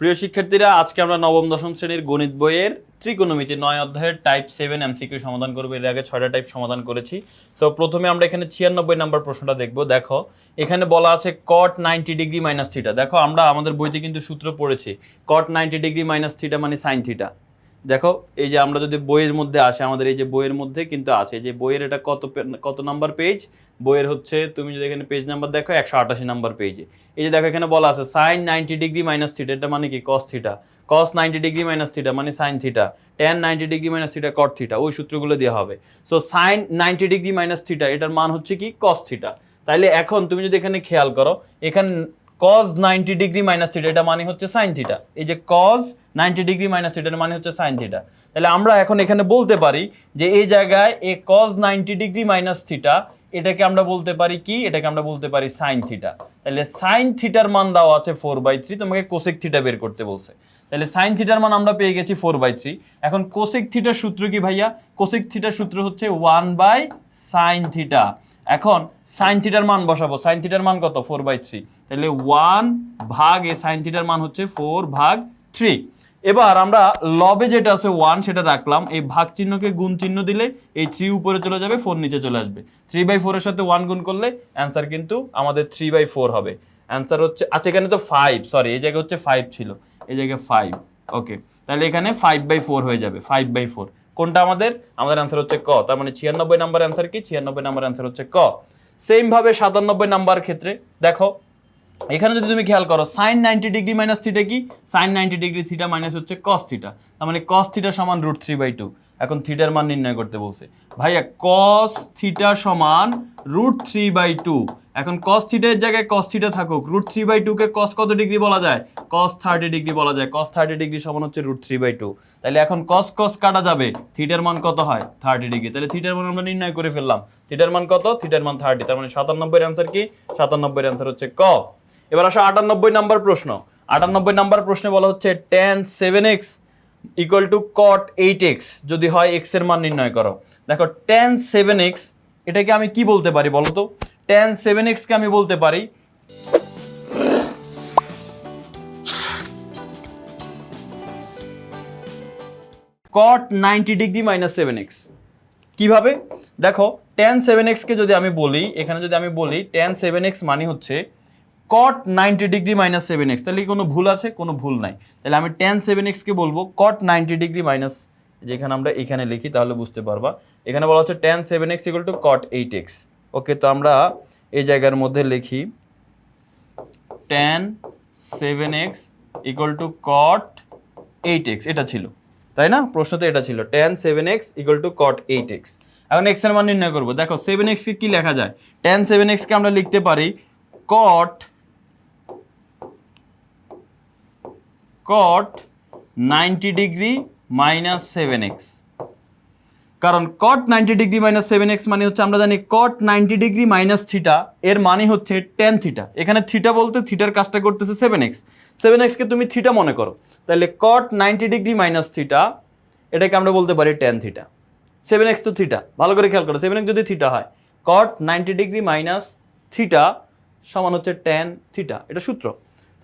প্রিয় শিক্ষার্থীরা, আজকে আমরা নবম দশম শ্রেণীর গণিত বইয়ের ত্রিকোণমিতি ৯ অধ্যায়ের টাইপ 7 এমসিকিউ সমাধান করব। এর আগে ৬টা টাইপ সমাধান করেছি। তো প্রথমে আমরা এখানে ৯৬ নম্বর প্রশ্নটা দেখব। দেখো এখানে বলা আছে cot 90 ডিগ্রি মাইনাস থিটা। দেখো আমরা আমাদের বইতে কিন্তু সূত্র পড়েছি, cot 90 ডিগ্রি মাইনাস থিটা মানে সাইন থিটা। দেখো এই যে আমরা যদি বইয়ের মধ্যে আসে, আমাদের এই যে বইয়ের মধ্যে কিন্তু আছে যে বইয়ের এটা কত নাম্বার পেজ, বইয়ের হচ্ছে তুমি যদি এখানে পেজ নাম্বার দেখো 188 নাম্বার পেজে। এই যে দেখো এখানে বলা আছে সাইন 90 ডিগ্রি মাইনাস থিটা, এটা মানে কি cos theta. Cos 90 degree minus theta মানে sine theta. Tan 90 degree minus theta cot theta, ওই সূত্রগুলো দেওয়া হবে। So sine 90 degree minus theta এটার মান হচ্ছে কি কস থিটা। তাইলে এখন তুমি যদি এখানে খেয়াল করো, এখানে cos 90 ডিগ্রি মাইনাস থিটা এটা মানে হচ্ছে সাইন থিটা। এই যে cos 90 ডিগ্রি মাইনাস থিটা মানে হচ্ছে সাইন থিটা। তাহলে আমরা এখন এখানে বলতে পারি যে এই জায়গায় এই cos 90 ডিগ্রি মাইনাস থিটা এটাকে আমরা বলতে পারি কি, এটাকে আমরা বলতে পারি সাইন থিটা। তাহলে সাইন থিটার মান দেওয়া আছে 4/3, তোমাকে কোসেক থিটা বের করতে বলছে। তাহলে সাইন থিটার মান আমরা পেয়ে গেছি 4/3। এখন কোসেক থিটার সূত্র কি ভাইয়া? কোসেক থিটার সূত্র হচ্ছে 1/sin থিটা। এখন সাইন থিটার মান বসাবো, সাইন থিটার মান কত? 4/3। তাহলে 1 ভাগ এ সাইন থিটার মান হচ্ছে 4/3। এবার আমরা লবে যেটা আছে 1 সেটা রাখলাম, এই ভাগ চিহ্নকে গুণ চিহ্ন দিলে এই 3 উপরে চলে যাবে, 4 নিচে চলে আসবে। 3/4 এর সাথে 1 গুণ করলে অ্যান্সার কিন্তু আমাদের 3/4 হবে। অ্যান্সার হচ্ছে, আচ্ছা এখানে তো 5, সরি এই জায়গায় হচ্ছে 5 ছিল, এই জায়গায় 5। ওকে, তাহলে এখানে 5/4 হয়ে যাবে, 5/4। কোনটা আমাদের অ্যান্সার হচ্ছে ক। তার মানে 96 নাম্বার অ্যান্সার কি? 96 নাম্বার অ্যান্সার হচ্ছে ক। সেম ভাবে 97 নাম্বার ক্ষেত্রে দেখো এখানে যদি তুমি খেয়াল করো, সাইন 90 ডিগ্রি মাইনাস থিটা কি? সাইন 90 ডিগ্রি থিটা মাইনাস হচ্ছে কস থিটা। তার মানে কস থিটা সমান √3/2। এখন থিটার মান নির্ণয় করতে বলছে। ভাইয়া কস থিটা সমান √3/2। এখন কস থিটার জায়গায় কস থিটা থাকুক, √3/2 কে কস কত ডিগ্রি বলা যায়? কস 30 ডিগ্রি বলা যায়। কস 30 ডিগ্রি সমান হচ্ছে √3/2। তাহলে এখন কস কস কাটা যাবে, থিটার মান কত হয়? 30 ডিগ্রি। তাহলে থিটার মান আমরা নির্ণয় করে ফেললাম। থিটার মান কত? থিটার মান 30। তার মানে 97 এর অ্যান্সার কি? 97 এর অ্যান্সার হচ্ছে ক। এবার আসো 98 নাম্বার প্রশ্ন। 98 নাম্বার প্রশ্নে বলা হচ্ছে tan 7x equal to cot 8x যদি হয় x এর মান নির্ণয় করো। দেখো tan 7x এটাকে আমি কি বলতে পারি বলো তো? tan 7x কে আমি বলতে পারি cot 90 ডিগ্রি মাইনাস 7x। কিভাবে? দেখো tan 7x কে যদি আমি বলি, এখানে যদি আমি বলি tan 7x মানে হচ্ছে cot 90 ডিগ্রি মাইনাস 7x, তাহলে কোনো ভুল আছে? কোনো ভুল নাই। তাহলে আমি tan 7x কে বলবো cot 90 ডিগ্রি মাইনাস, যেখানে আমরা এখানে লিখি তাহলে বুঝতে পারবা। এখানে বলা হচ্ছে tan 7x equal to cot 8x। ওকে, তো আমরা এই জায়গার মধ্যে লিখি tan 7x equal to cot 8x। এটা ছিল, তাই না? প্রশ্নতে এটা ছিল tan 7x equal to cot 8x। এখন x এর মান নির্ণয় করব। দেখো 7x কে কি লেখা যায়? tan 7x কে আমরা লিখতে পারি cot 90 ডিগ্রি মাইনাস 7x। কারণ cot 90 ডিগ্রি মাইনাস 7x মানে হচ্ছে আমরা জানি cot 90 ডিগ্রি মাইনাস থিটা এর মানে হচ্ছে tan থিটা। এখানে থিটা বলতে থিটার কাজটা করতেছে 7x। 7x কে তুমি থিটা মনে করো, তাহলে cot 90 ডিগ্রি মাইনাস থিটা এটাকে আমরা বলতে পারি tan থিটা। 7x তো থিটা, ভালো করে খেয়াল করো, 7x যদি থিটা হয় cot 90 ডিগ্রি মাইনাস থিটা সমান হচ্ছে tan থিটা, এটা সূত্র।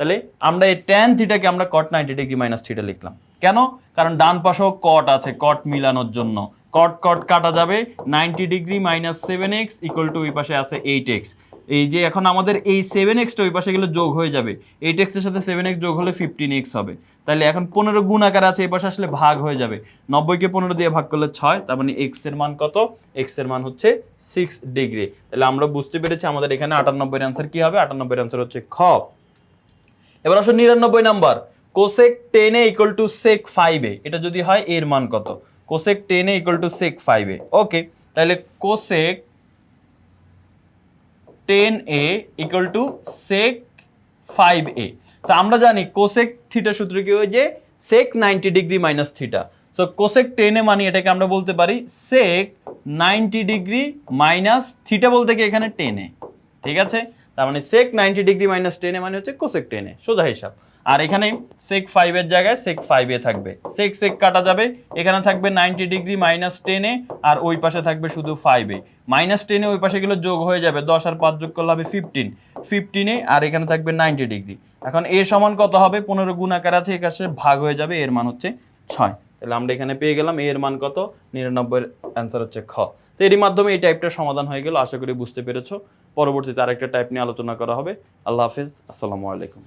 তাহলে আমরা এই tan থিটাকে আমরা cot 90 ডিগ্রি মাইনাস থিটা লিখলাম। কেন? কারণ ডান পাশেও cot আছে, cot মিলানোর জন্য। cot cot কাটা যাবে, 90 degree minus 7x equal to ওই পাশে আছে 8x। এই যে এখন আমাদের এই 7x টা ওই পাশে গেলে যোগ হয়ে যাবে, 8x এর সাথে 7x যোগ হলে 15x হবে। তাহলে এখন 15 গুণ আকার আছে, এই পাশে আসলে ভাগ হয়ে যাবে। 90 কে 15 দিয়ে ভাগ করলে 6, তার মানে x এর মান কত? x এর মান হচ্ছে 6 ডিগ্রি। তাহলে আমরা বুঝতে পেরেছি আমাদের এখানে 98 এর অ্যান্সার কি হবে? 98 এর অ্যান্সার হচ্ছে খ। এবার আসো 99 number, cosec 10a equal to sec 5a এটা যদি হয় এর মান কত? Cosec 10a equal to sec 5a। Okay, তাহলে cosec 10a equal to sec 5a। তো আমরা জানি কোসেক থিটা সূত্র কি? ওই যে সেক 90 degree minus theta. So cosec 10a মানে এটাকে আমরা বলতে পারি সেক 90 ডিগ্রি মাইনাস থিটা বলতে কি এখানে 10a। ঠিক আছে, তার মানে সেক 90 ডিগ্রি মাইনাস 10a মানে হচ্ছে কোসেক 10a, সোজা হিসাব। আর এখানে sec 5 এর জায়গায় sec 5a থাকবে, sec sec কাটা যাবে, এখানে থাকবে 90 ডিগ্রি -10 এ, আর ওই পাশে থাকবে শুধু 5a, -10 এ ওই পাশে গেলে যোগ হয়ে যাবে, 10 আর 5 যোগ করলে হবে 15 এ, আর এখানে থাকবে 90 ডিগ্রি। এখন a সমান কত হবে, 15 গুণ আকার আছে, এর কাছে ভাগ হয়ে যাবে, এর মান হচ্ছে 6। তাহলে আমরা এখানে পেয়ে গেলাম a এর মান কত, 99 এর অ্যান্সার হচ্ছে খ। তো এরই মাধ্যমে এই টাইপটার সমাধান হয়ে গেল, আশা করি বুঝতে পেরেছো। পরবর্তীতে আরেকটা টাইপ নিয়ে আলোচনা করা হবে। আল্লাহ হাফেজ, আসসালামু আলাইকুম।